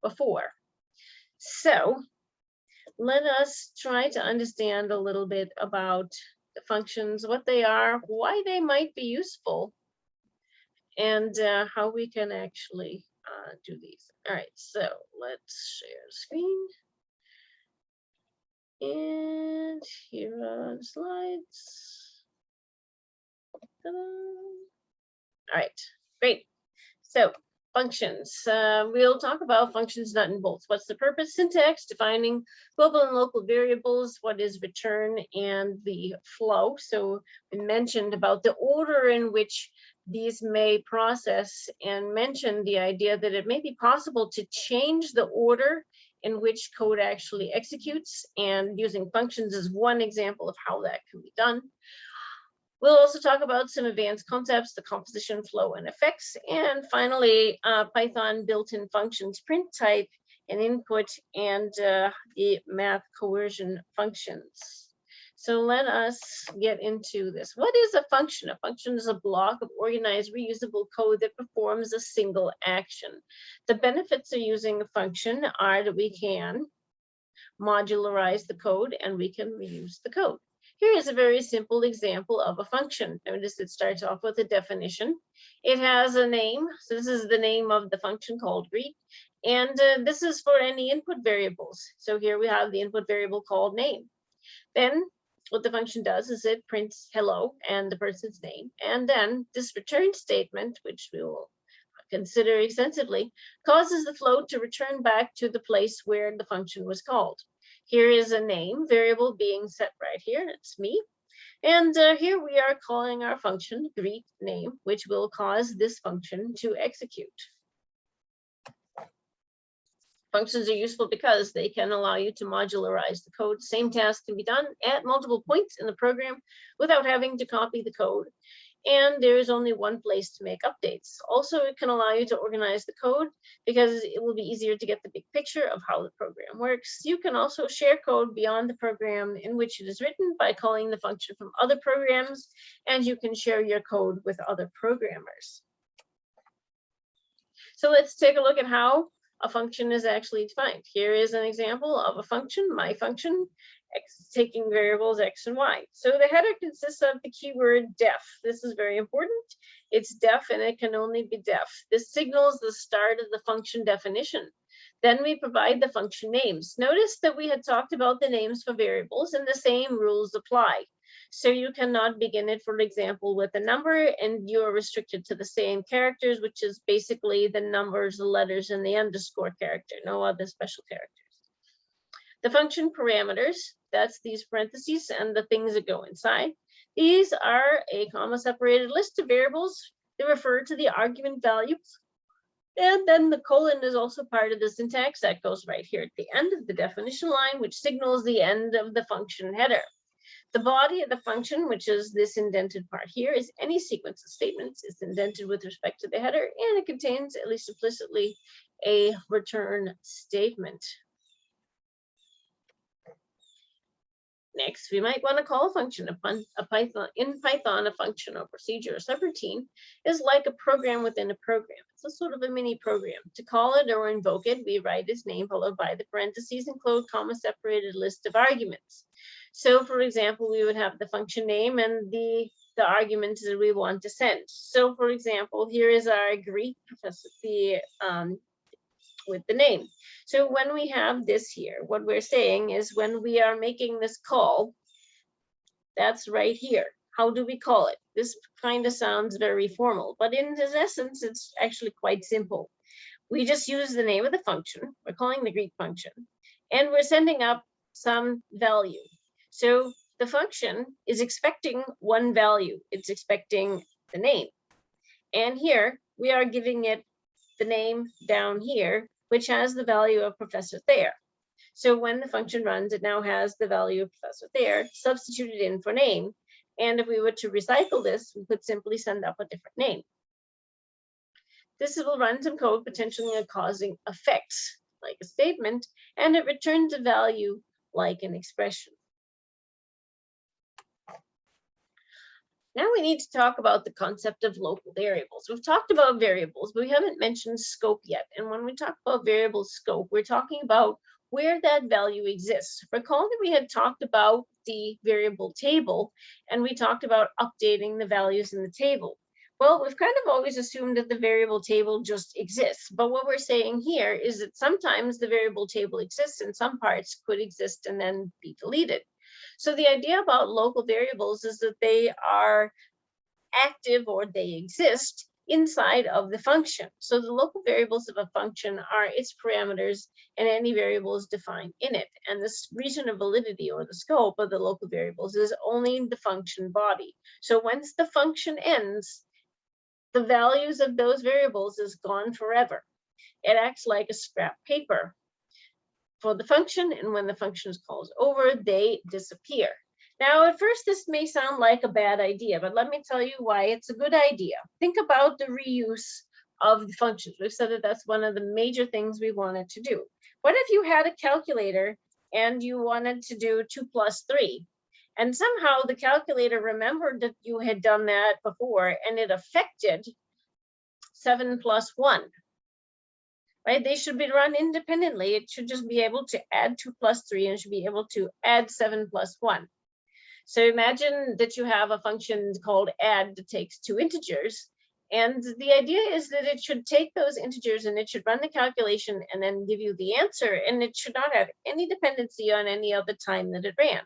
before. So let us try to understand a little bit about the functions, what they are, why they might be useful, and how we can actually do these. All right, so let's share screen. And here are the slides. All right, great. So functions. We'll talk about functions, nut and bolts. What's the purpose? Syntax, defining global and local variables, what is return, and the flow. So we mentioned about the order in which these may process, and mentioned the idea that it may be possible to change the order in which code actually executes, and using functions is one example of how that can be done. We'll also talk about some advanced concepts, the composition, flow, and effects. And finally, Python built-in functions, print type and input, and the math coercion functions. So let us get into this. What is a function? A function is a block of organized, reusable code that performs a single action. The benefits of using a function are that we can modularize the code and we can reuse the code. Here is a very simple example of a function. Notice it starts off with a definition. It has a name. So this is the name of the function called greet. And this is for any input variables. So here we have the input variable called name. Then what the function does is it prints hello and the person's name. And then this return statement, which we will consider extensively, causes the float to return back to the place where the function was called. Here is a name variable being set right here. It's me. And here we are calling our function greet name, which will cause this function to execute. Functions are useful because they can allow you to modularize the code. Same task can be done at multiple points in the program without having to copy the code. And there is only one place to make updates. Also, it can allow you to organize the code because it will be easier to get the big picture of how the program works. You can also share code beyond the program in which it is written by calling the function from other programs, and you can share your code with other programmers. So let's take a look at how a function is actually defined. Here is an example of a function, my function, taking variables x and y. So the header consists of the keyword def. This is very important. It's def and it can only be def. This signals the start of the function definition. Then we provide the function names. Notice that we had talked about the names for variables and the same rules apply. So you cannot begin it, for example, with a number and you're restricted to the same characters, which is basically the numbers, the letters, and the underscore character, no other special characters. The function parameters, that's these parentheses and the things that go inside. These are a comma-separated list of variables that refer to the argument values. And then the colon is also part of the syntax that goes right here at the end of the definition line, which signals the end of the function header. The body of the function, which is this indented part here, is any sequence of statements. It's indented with respect to the header, and it contains, at least implicitly, a return statement. Next, we might want to call a function. In Python, a function or procedure or subroutine is like a program within a program. It's a sort of a mini program. To call it or invoke it, we write its name followed by the parentheses and close comma-separated list of arguments. So, for example, we would have the function name and the arguments that we want to send. So, for example, here is our greet professor with the name. So when we have this here, what we're saying is when we are making this call, that's right here. How do we call it? This kind of sounds very formal, but in its essence, it's actually quite simple. We just use the name of the function. We're calling the greet function, and we're sending up some value. So the function is expecting one value. It's expecting the name. And here we are giving it the name down here, which has the value of Professor Thayer. So when the function runs, it now has the value of Professor Thayer substituted in for name. And if we were to recycle this, we could simply send up a different name. This will run some code potentially causing effects like a statement, and it returns a value like an expression. Now we need to talk about the concept of local variables. We've talked about variables, but we haven't mentioned scope yet. And when we talk about variable scope, we're talking about where that value exists. Recall that we had talked about the variable table, and we talked about updating the values in the table. Well, we've kind of always assumed that the variable table just exists. But what we're saying here is that sometimes the variable table exists and some parts could exist and then be deleted. So the idea about local variables is that they are active or they exist inside of the function. So the local variables of a function are its parameters and any variables defined in it. And this region of validity or the scope of the local variables is only the function body. So once the function ends, the values of those variables is gone forever. It acts like a scrap paper for the function, and when the function is called over, they disappear. Now, at first, this may sound like a bad idea, but let me tell you why it's a good idea. Think about the reuse of the functions. We've said that that's one of the major things we wanted to do. What if you had a calculator and you wanted to do 2 plus 3? And somehow the calculator remembered that you had done that before and it affected 7 plus 1. Right? They should be run independently. It should just be able to add 2 plus 3 and it should be able to add 7 plus 1. So imagine that you have a function called add that takes 2 integers. And the idea is that it should take those integers and it should run the calculation and then give you the answer. And it should not have any dependency on any other time that it ran.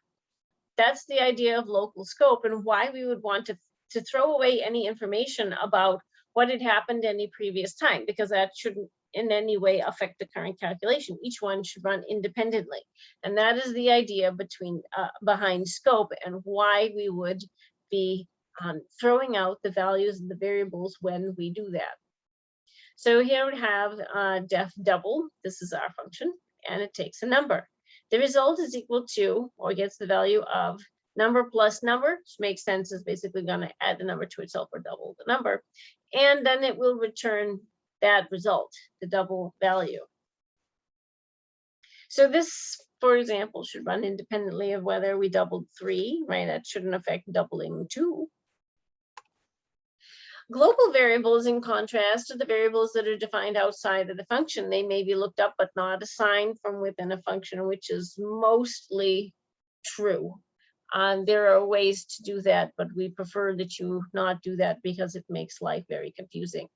That's the idea of local scope and why we would want to throw away any information about what had happened any previous time, because that shouldn't in any way affect the current calculation. Each one should run independently. And that is the idea behind scope and why we would be throwing out the values of the variables when we do that. So here we have def double. This is our function, and it takes a number. The result is equal to, or gets the value of, number plus number, which makes sense, is basically going to add the number to itself or double the number. And then it will return that result, the double value. So this, for example, should run independently of whether we doubled 3, right? That shouldn't affect doubling 2. Global variables, in contrast to the variables that are defined outside of the function, they may be looked up but not assigned from within a function, which is mostly true. There are ways to do that, but we prefer that you not do that because it makes life very confusing.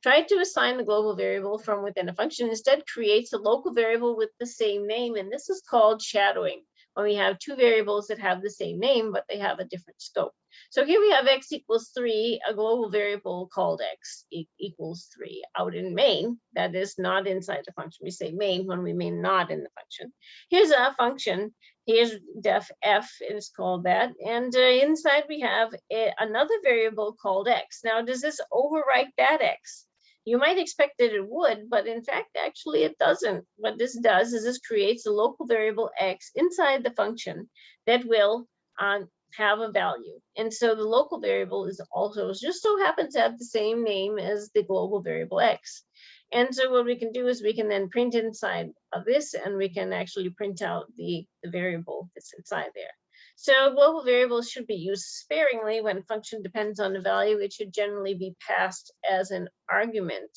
Try to assign the global variable from within a function. Instead, creates a local variable with the same name, and this is called shadowing, when we have 2 variables that have the same name, but they have a different scope. So here we have x equals 3, a global variable called x equals 3 out in main. That is not inside the function. We say main when we mean not in the function. Here's a function. Here's def f, it is called that. And inside we have another variable called x. Now, does this overwrite that x? You might expect that it would, but in fact, actually it doesn't. What this does is this creates a local variable x inside the function that will have a value. And so the local variable is also just so happens to have the same name as the global variable x. And so what we can do is we can then print inside of this, and we can actually print out the variable that's inside there. So global variables should be used sparingly. When a function depends on a value, it should generally be passed as an argument.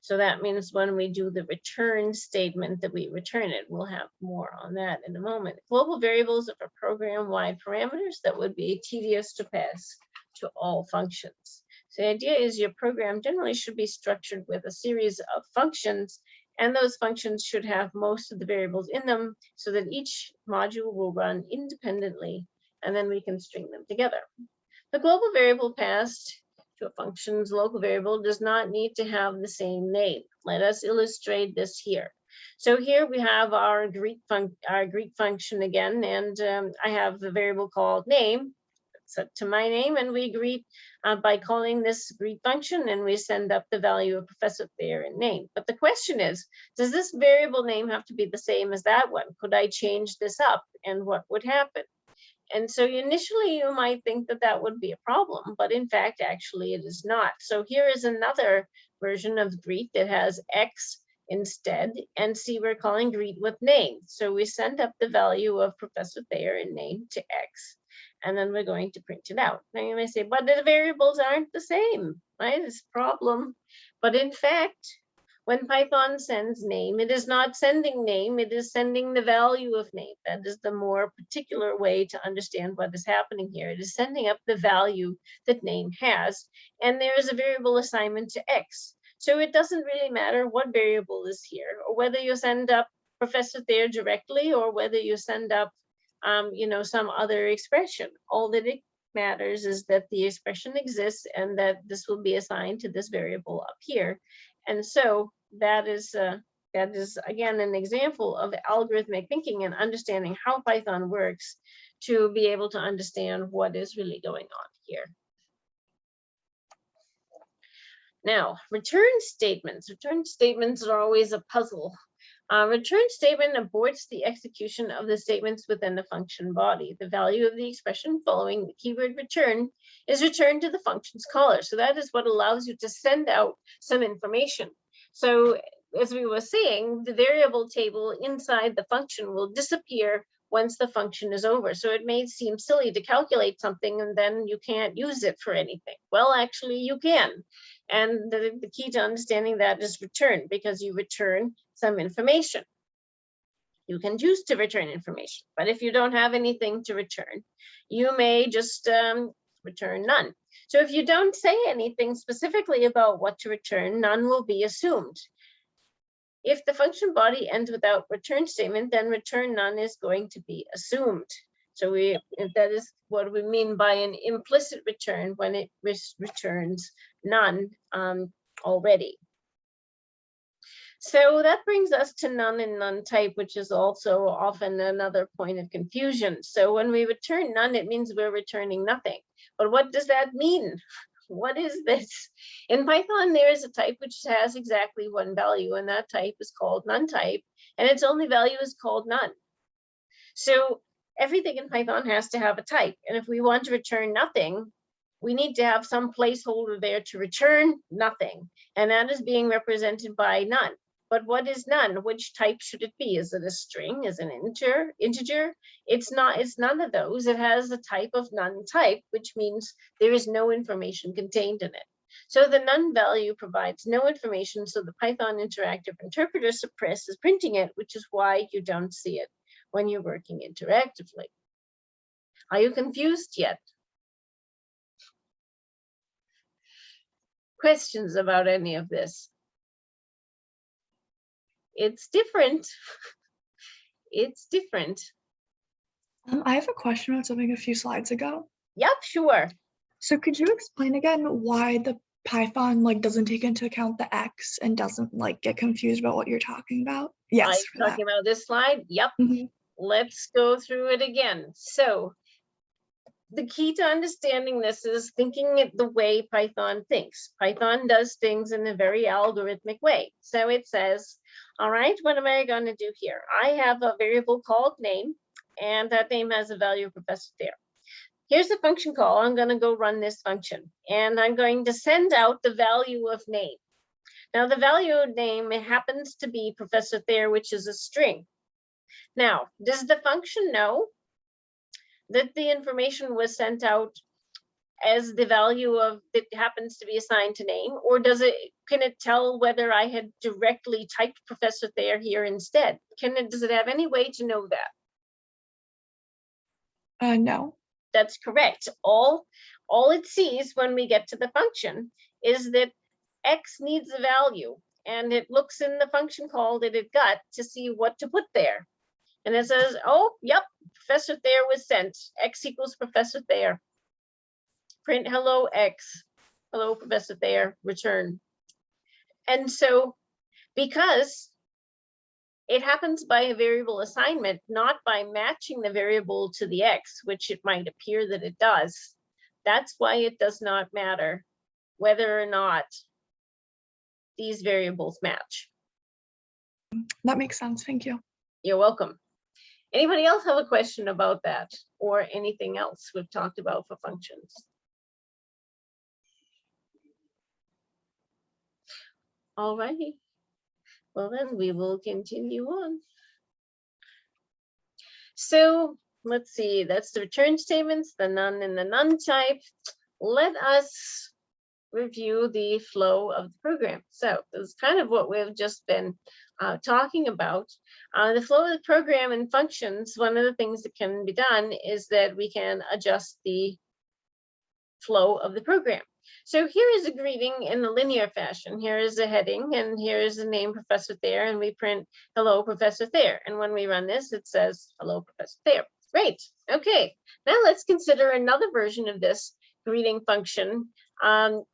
So that means when we do the return statement that we return it. We'll have more on that in a moment. Global variables are program-wide parameters that would be tedious to pass to all functions. So the idea is your program generally should be structured with a series of functions, and those functions should have most of the variables in them so that each module will run independently, and then we can string them together. The global variable passed to a function's local variable does not need to have the same name. Let us illustrate this here. So here we have our Greek function again, and I have the variable called name. Set to my name, and we greet by calling this greet function, and we send up the value of Professor Thayer in name. But the question is, does this variable name have to be the same as that one? Could I change this up, and what would happen? And so initially you might think that that would be a problem, but in fact, actually it is not. So here is another version of greet that has x instead, and see, we're calling greet with name. So we send up the value of Professor Thayer in name to x. and then we're going to print it out. Now you may say, but the variables aren't the same, right? It's a problem. But in fact, when Python sends name, it is not sending name, it is sending the value of name. That is the more particular way to understand what is happening here. It is sending up the value that name has, and there is a variable assignment to X. So it doesn't really matter what variable is here, or whether you send up Professor Thayer directly, or whether you send up some other expression. All that it matters is that the expression exists and that this will be assigned to this variable up here. And so that is again an example of algorithmic thinking and understanding how Python works to be able to understand what is really going on here. Now, return statements. Return statements are always a puzzle. Return statement aborts the execution of the statements within the function body. The value of the expression following the keyword return is returned to the function's caller. So that is what allows you to send out some information. So as we were saying, the variable table inside the function will disappear once the function is over. So it may seem silly to calculate something and then you can't use it for anything. Well, actually you can. And the key to understanding that is return, because you return some information. You can choose to return information, but if you don't have anything to return, you may just return none. So if you don't say anything specifically about what to return, none will be assumed. If the function body ends without return statement, then return none is going to be assumed. So that is what we mean by an implicit return, when it returns none already. So that brings us to none and none type, which is also often another point of confusion. So when we return none, it means we're returning nothing. But what does that mean? What is this? In Python, there is a type which has exactly one value, and that type is called none type, and its only value is called none. So everything in Python has to have a type, and if we want to return nothing, we need to have some placeholder there to return nothing, and that is being represented by none. But what is none? Which type should it be? Is it a string? Is it an integer? It's not. It's none of those. It has the type of none type, which means there is no information contained in it. So the none value provides no information, so the Python interactive interpreter suppresses printing it, which is why you don't see it when you're working interactively. Are you confused yet? Questions about any of this? It's different. It's different. I have a question about something a few slides ago. Yep, sure. So could you explain again why the Python doesn't take into account the X and doesn't get confused about what you're talking about? Yes. I'm talking about this slide. Yep. Mm-hmm. Let's go through it again. So the key to understanding this is thinking it the way Python thinks. Python does things in a very algorithmic way. So it says, all right, what am I going to do here? I have a variable called name, and that name has a value of Professor Thayer. Here's the function call. I'm going to go run this function, and I'm going to send out the value of name. Now, the value of name happens to be Professor Thayer, which is a string. Now, does the function know that the information was sent out as the value of that happens to be assigned to name, or can it tell whether I had directly typed Professor Thayer here instead? Does it have any way to know that? No. That's correct. All it sees when we get to the function is that X needs a value, and it looks in the function call that it got to see what to put there. And it says, oh, yep, Professor Thayer was sent. X equals Professor Thayer. Print hello X. Hello, Professor Thayer, return. And so because it happens by a variable assignment, not by matching the variable to the X, which it might appear that it does. That's why it does not matter whether or not these variables match. That makes sense. Thank you. You're welcome. Anybody else have a question about that or anything else we've talked about for functions? All righty. Well, then we will continue on. So let's see, that's the return statements, the none and the none type. Let us review the flow of the program. So this is kind of what we've just been talking about. The flow of the program and functions, one of the things that can be done is that we can adjust the flow of the program. So here is a greeting in a linear fashion. Here is a heading, and here is the name Professor Thayer, and we print hello Professor Thayer. And when we run this, it says hello Professor Thayer. Great. Okay. Now let's consider another version of this greeting function. And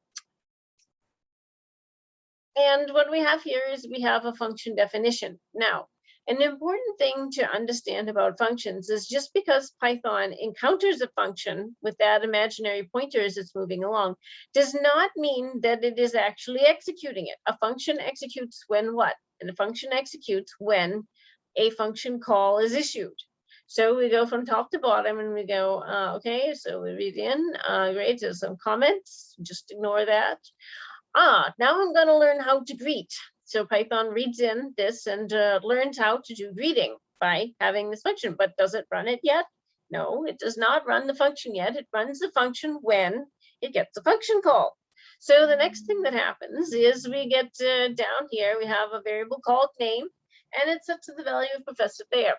what we have here is we have a function definition. Now, an important thing to understand about functions is just because Python encounters a function with that imaginary pointer as it's moving along, does not mean that it is actually executing it. A function executes when what? And a function executes when a function call is issued. So we go from top to bottom and we go, okay, so we read in, great, there's some comments, just ignore that. Now I'm going to learn how to greet. So Python reads in this and learns how to do greeting by having this function, but does it run it yet? No, it does not run the function yet. It runs the function when it gets a function call. So the next thing that happens is we get down here, we have a variable called name, and it's set to the value of Professor Thayer.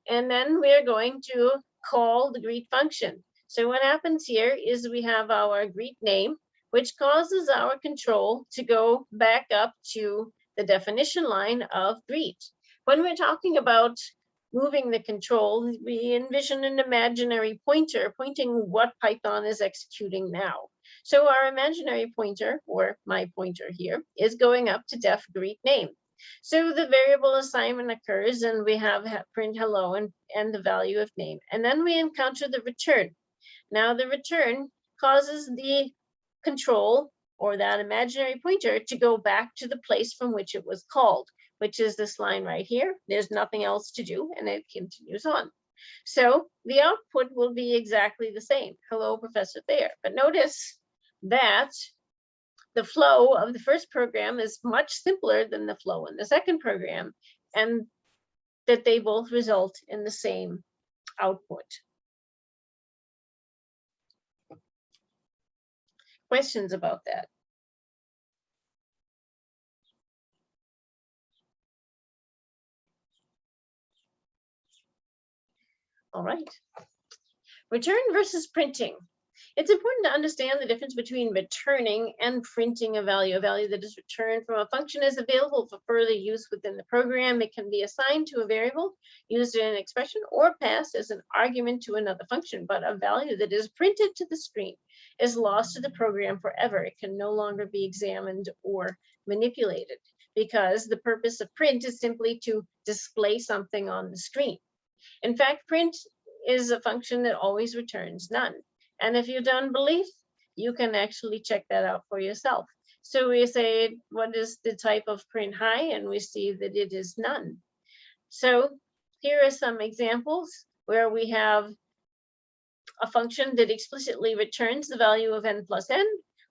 And then we're going to call the greet function. So what happens here is we have our greet name, which causes our control to go back up to the definition line of greet. When we're talking about moving the control, we envision an imaginary pointer pointing what Python is executing now. So our imaginary pointer, or my pointer here, is going up to def greet name. So the variable assignment occurs and we have print hello and the value of name. And then we encounter the return. Now the return causes the control, or that imaginary pointer, to go back to the place from which it was called, which is this line right here. There's nothing else to do, and it continues on. So the output will be exactly the same. Hello, Professor Thayer. But notice that the flow of the first program is much simpler than the flow in the second program, and that they both result in the same output. Questions about that? All right. Return versus printing. It's important to understand the difference between returning and printing a value. A value that is returned from a function is available for further use within the program. It can be assigned to a variable, used in an expression, or passed as an argument to another function. But a value that is printed to the screen is lost to the program forever. It can no longer be examined or manipulated, because the purpose of print is simply to display something on the screen. In fact, print is a function that always returns none. And if you don't believe, you can actually check that out for yourself. So we say, what is the type of print high? And we see that it is none. So here are some examples where we have a function that explicitly returns the value of n plus n,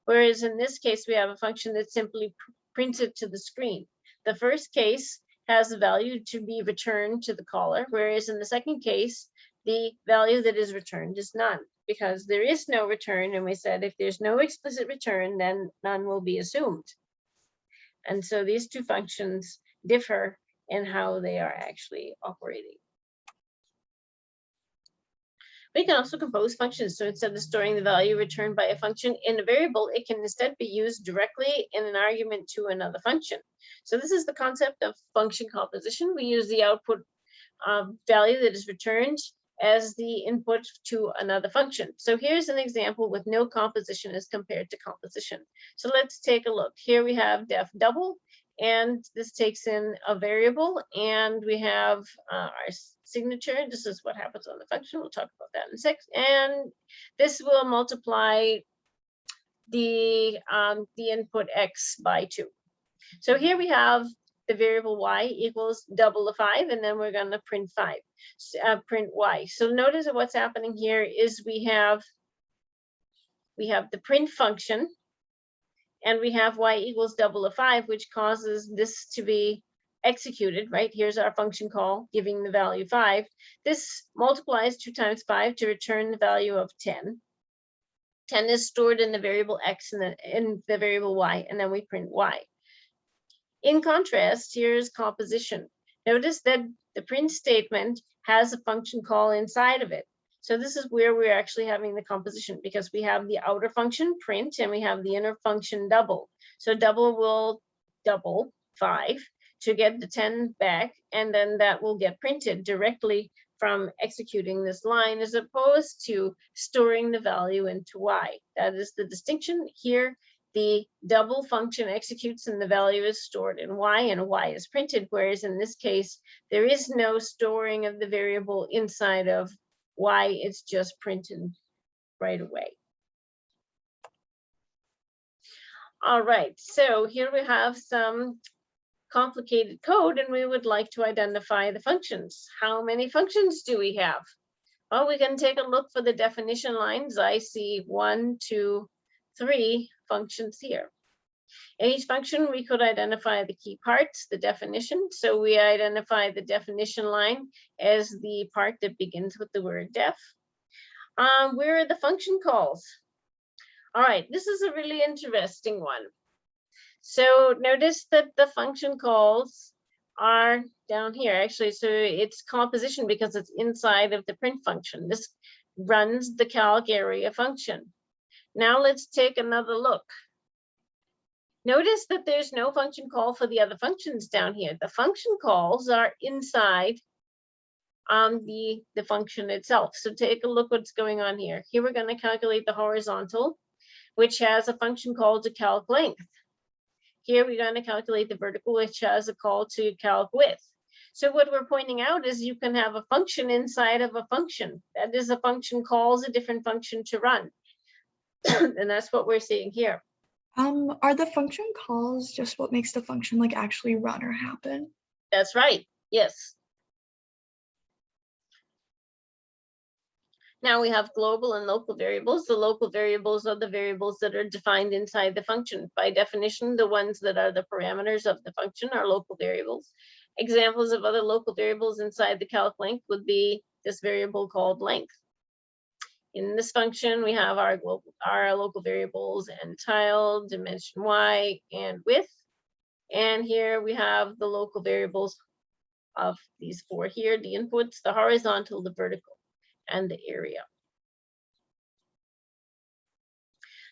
whereas in this case, we have a function that simply prints it to the screen. The first case has a value to be returned to the caller, whereas in the second case, the value that is returned is none, because there is no return. And we said if there's no explicit return, then none will be assumed. And so these two functions differ in how they are actually operating. We can also compose functions. So instead of storing the value returned by a function in a variable, it can instead be used directly in an argument to another function. So this is the concept of function composition. We use the output value that is returned as the input to another function. So here's an example with no composition as compared to composition. So let's take a look. Here we have def double, and this takes in a variable, and we have our signature. This is what happens on the function. We'll talk about that in a sec. And this will multiply the input x by 2. So here we have the variable y equals double the 5, and then we're going to print print y. So notice that what's happening here is we have the print function, and we have y equals double the 5, which causes this to be executed, right? Here's our function call giving the value 5. This multiplies 2 times 5 to return the value of 10. 10 is stored in the variable x and in the variable y, and then we print y. In contrast, here's composition. Notice that the print statement has a function call inside of it. So this is where we're actually having the composition, because we have the outer function print and we have the inner function double. So double will double 5 to get the 10 back, and then that will get printed directly from executing this line, as opposed to storing the value into y. That is the distinction here. The double function executes and the value is stored in y, and y is printed, whereas in this case, there is no storing of the variable inside of y, it's just printed right away. All right, so here we have some complicated code, and we would like to identify the functions. How many functions do we have? Well, we can take a look for the definition lines. I see 1, 2, 3 functions here. In each function, we could identify the key parts, the definition. So we identify the definition line as the part that begins with the word def. Where are the function calls? All right, this is a really interesting one. So notice that the function calls are down here, actually. So it's composition because it's inside of the print function. This runs the calc area function. Now let's take another look. Notice that there's no function call for the other functions down here. The function calls are inside the function itself. So take a look what's going on here. Here we're going to calculate the horizontal, which has a function call to calc length. Here we're going to calculate the vertical, which has a call to calc width. So what we're pointing out is you can have a function inside of a function. That is, a function calls a different function to run. And that's what we're seeing here. Are the function calls just what makes the function like actually run or happen? That's right, yes. Now we have global and local variables. The local variables are the variables that are defined inside the function. By definition, the ones that are the parameters of the function are local variables. Examples of other local variables inside the calc length would be this variable called length. In this function, we have our local variables and tile, dimension y, and width. And here we have the local variables of these 4 here, the inputs, the horizontal, the vertical, and the area.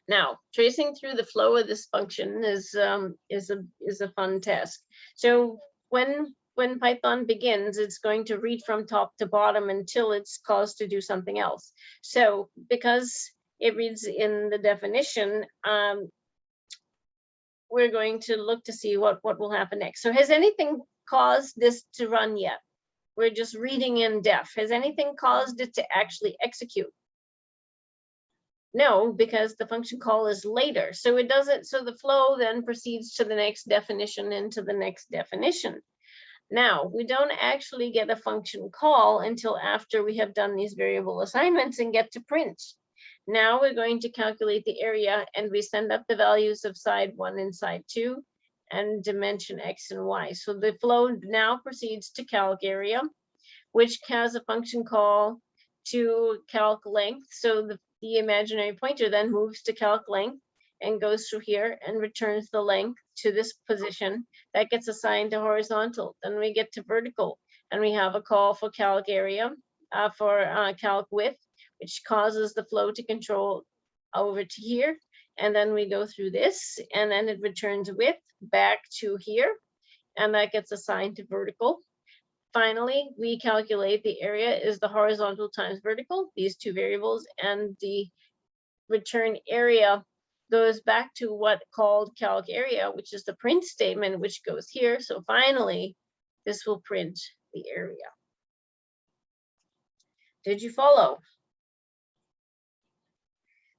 Now, tracing through the flow of this function is a fun task. So when Python begins, it's going to read from top to bottom until it's caused to do something else. So because it reads in the definition, we're going to look to see what will happen next. So has anything caused this to run yet? We're just reading in def. Has anything caused it to actually execute? No, because the function call is later. So it doesn't, so the flow then proceeds to the next definition and to the next definition. Now, we don't actually get a function call until after we have done these variable assignments and get to print. Now we're going to calculate the area, and we send up the values of side 1 and side 2 and dimension x and y. So the flow now proceeds to calc area, which has a function call to calc length. So the imaginary pointer then moves to calc length and goes through here and returns the length to this position that gets assigned to horizontal. Then we get to vertical, and we have a call for calc area, for calc width, which causes the flow to control over to here. And then we go through this, and then it returns width back to here, and that gets assigned to vertical. Finally, we calculate the area is the horizontal times vertical, these 2 variables, and the return area goes back to what called calc area, which is the print statement, which goes here. So finally, this will print the area. Did you follow?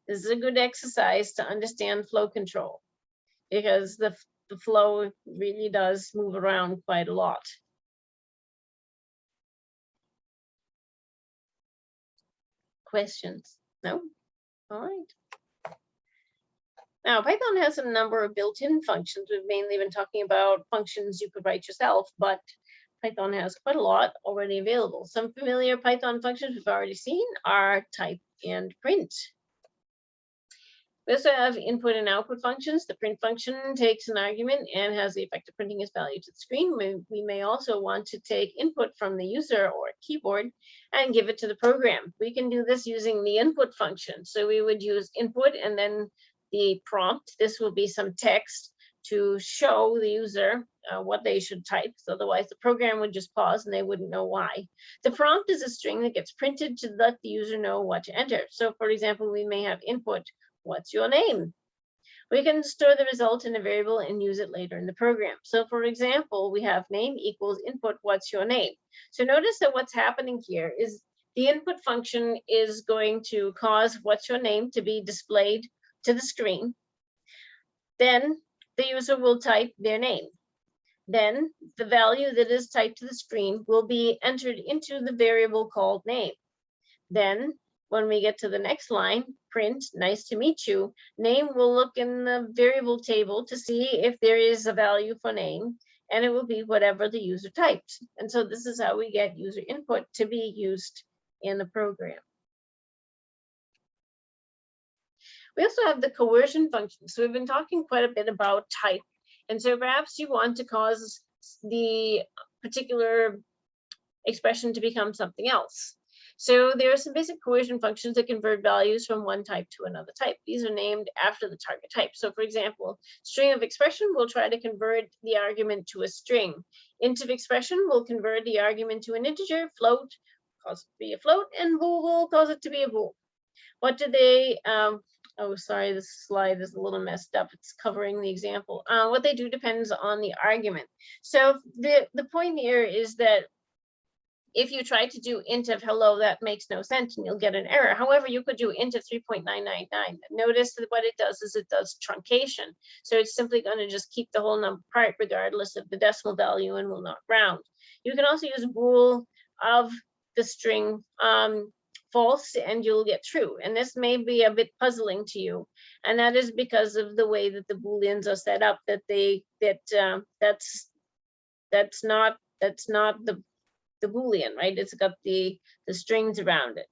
This is a good exercise to understand flow control, because the flow really does move around quite a lot. Questions? No? All right. Now, Python has a number of built-in functions. We've mainly been talking about functions you could write yourself, but Python has quite a lot already available. Some familiar Python functions we've already seen are type and print. We also have input and output functions. The print function takes an argument and has the effect of printing its value to the screen. We may also want to take input from the user or keyboard and give it to the program. We can do this using the input function. So we would use input and then the prompt. This will be some text to show the user what they should type. So otherwise the program would just pause and they wouldn't know why. The prompt is a string that gets printed to let the user know what to enter. So for example, we may have input, what's your name? We can store the result in a variable and use it later in the program. So for example, we have name equals input, what's your name? So notice that what's happening here is the input function is going to cause what's your name to be displayed to the screen. Then the user will type their name. Then the value that is typed to the screen will be entered into the variable called name. Then when we get to the next line, print, nice to meet you, name will look in the variable table to see if there is a value for name, and it will be whatever the user typed. And so this is how we get user input to be used in the program. We also have the coercion function. So we've been talking quite a bit about type. And so perhaps you want to cause the particular expression to become something else. So there are some basic coercion functions that convert values from one type to another type. These are named after the target type. So for example, string of expression will try to convert the argument to a string. Int of expression will convert the argument to an integer, float, cause it to be a float, and bool will cause it to be a bool. What do they, oh, sorry, this slide is a little messed up. It's covering the example. What they do depends on the argument. So the point here is that if you try to do int of hello, that makes no sense and you'll get an error. However, you could do int of 3.999. Notice that what it does is it does truncation. So it's simply going to just keep the whole number part regardless of the decimal value and will not round. You can also use bool of the string false and you'll get true. And this may be a bit puzzling to you. And that is because of the way that the Booleans are set up, that that's not the Boolean, right? It's got the strings around it.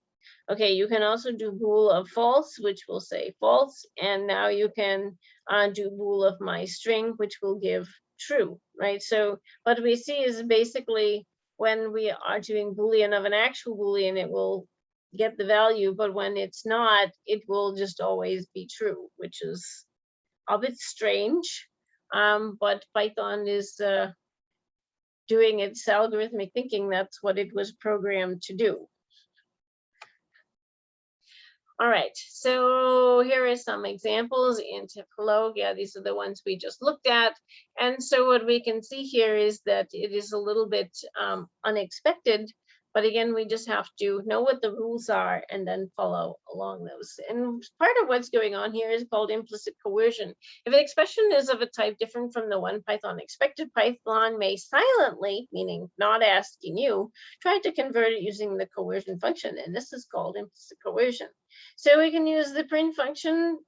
Okay, you can also do bool of false, which will say false. And now you can do bool of my string, which will give true, right? So what we see is basically when we are doing Boolean of an actual Boolean, it will get the value, but when it's not, it will just always be true, which is a bit strange. But Python is doing its algorithmic thinking. That's what it was programmed to do. All right, so here are some examples int of hello. Yeah, these are the ones we just looked at. And so what we can see here is that it is a little bit unexpected. But again, we just have to know what the rules are and then follow along those. And part of what's going on here is called implicit coercion. If an expression is of a type different from the one Python expected, Python may silently, meaning not asking you, try to convert it using the coercion function. And this is called implicit coercion. So we can use the print function,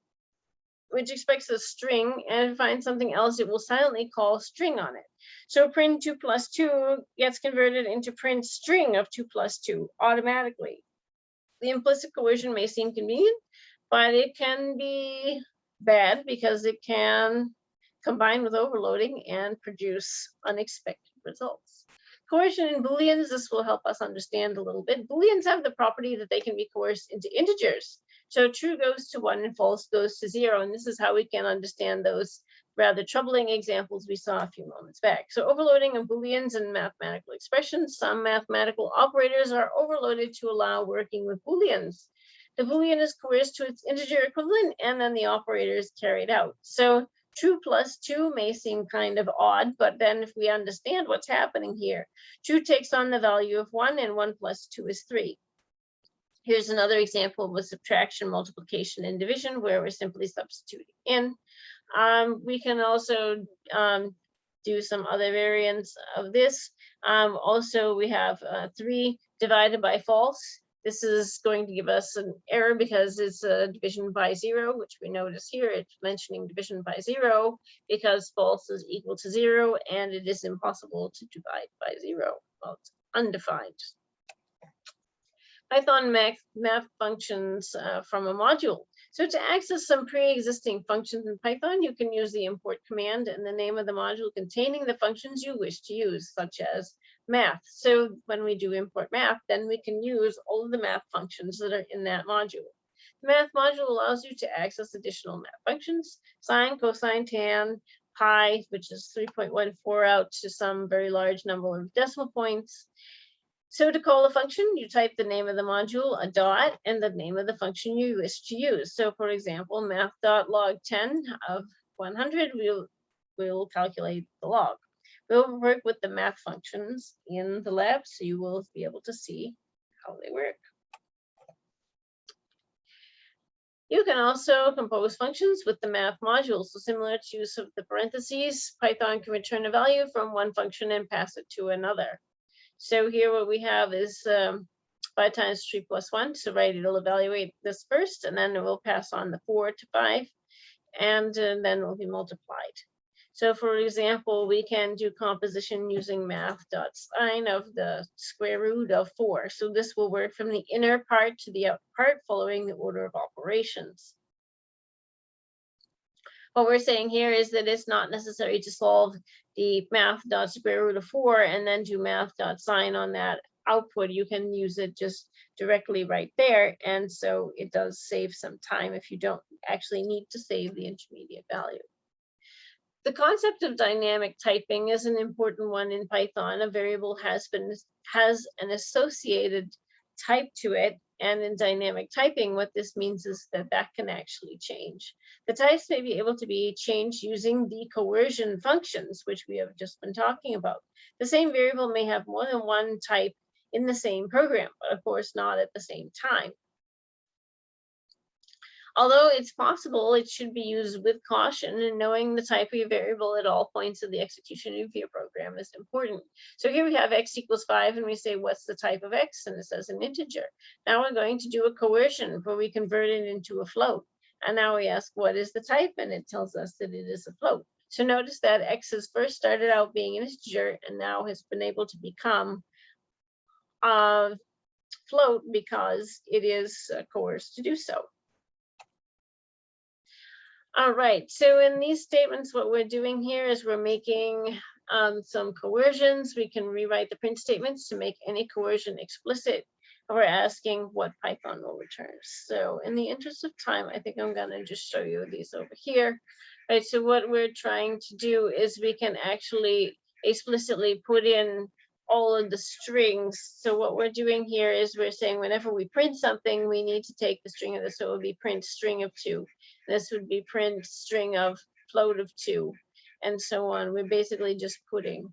which expects a string, and find something else, it will silently call string on it. So print 2 plus 2 gets converted into print string of 2 plus 2 automatically. The implicit coercion may seem convenient, but it can be bad because it can combine with overloading and produce unexpected results. Coercion in Booleans, this will help us understand a little bit. Booleans have the property that they can be coerced into integers. So true goes to 1 and false goes to 0. And this is how we can understand those rather troubling examples we saw a few moments back. So overloading of Booleans and mathematical expressions. Some mathematical operators are overloaded to allow working with Booleans. The Boolean is coerced to its integer equivalent, and then the operator is carried out. So true plus 2 may seem kind of odd, but then if we understand what's happening here, true takes on the value of 1, and 1 plus 2 is 3. Here's another example with subtraction, multiplication, and division, where we're simply substituting in. We can also do some other variants of this. Also, we have 3 divided by false. This is going to give us an error because it's a division by 0, which we notice here. It's mentioning division by 0 because false is equal to 0, and it is impossible to divide by 0. Well, it's undefined. Python math functions from a module. So to access some pre-existing functions in Python, you can use the import command and the name of the module containing the functions you wish to use, such as math. So when we do import math, then we can use all of the math functions that are in that module. The math module allows you to access additional math functions, sine, cosine, tan, pi, which is 3.14 out to some very large number of decimal points. So to call a function, you type the name of the module, a dot, and the name of the function you wish to use. So for example, math.log10 of 100, we'll calculate the log. We'll work with the math functions in the lab, so you will be able to see how they work. You can also compose functions with the math module. So similar to use of the parentheses, Python can return a value from one function and pass it to another. So here what we have is 5 times 3 plus 1. So right, it'll evaluate this first, and then it will pass on the 4 to 5, and then it will be multiplied. So for example, we can do composition using math.sine of the square root of 4. So this will work from the inner part to the outer part following the order of operations. What we're saying here is that it's not necessary to solve the math.square root of 4 and then do math.sine on that output. You can use it just directly right there. And so it does save some time if you don't actually need to save the intermediate value. The concept of dynamic typing is an important one in Python. A variable has an associated type to it. And in dynamic typing, what this means is that that can actually change. The types may be able to be changed using the coercion functions, which we have just been talking about. The same variable may have more than one type in the same program, but of course not at the same time. Although it's possible, it should be used with caution, and knowing the type of your variable at all points of the execution of your program is important. So here we have x equals 5, and we say, what's the type of x? And it says an integer. Now we're going to do a coercion where we convert it into a float. And now we ask, what is the type? And it tells us that it is a float. So notice that x has first started out being an integer and now has been able to become a float because it is coerced to do so. All right, so in these statements, what we're doing here is we're making some coercions. We can rewrite the print statements to make any coercion explicit. And we're asking what Python will return. So in the interest of time, I think I'm gonna just show you these over here. Right, so what we're trying to do is we can actually explicitly put in all of the strings. So what we're doing here is we're saying whenever we print something, we need to take the string of this. So it would be print string of 2. This would be print string of float of 2, and so on. We're basically just putting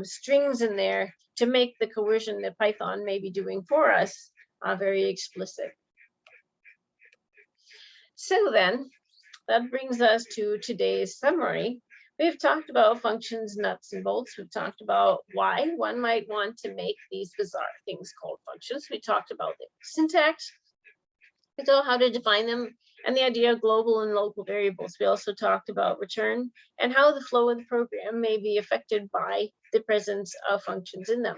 strings in there to make the coercion that Python may be doing for us very explicit. So then, that brings us to today's summary. We've talked about functions, nuts and bolts. We've talked about why one might want to make these bizarre things called functions. We talked about the syntax. We saw how to define them and the idea of global and local variables. We also talked about return and how the flow of the program may be affected by the presence of functions in them.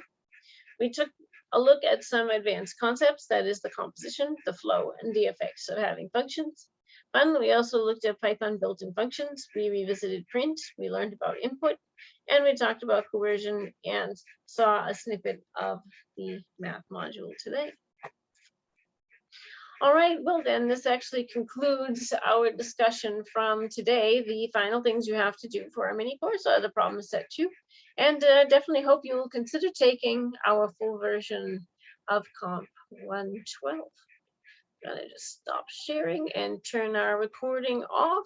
We took a look at some advanced concepts, that is the composition, the flow, and the effects of having functions. Finally, we also looked at Python built-in functions. We revisited print, we learned about input, and we talked about coercion and saw a snippet of the math module today. All right, well then, this actually concludes our discussion from today. The final things you have to do for our mini course are the problem set 2. And definitely hope you will consider taking our full version of COMP112. I'm gonna just stop sharing and turn our recording off.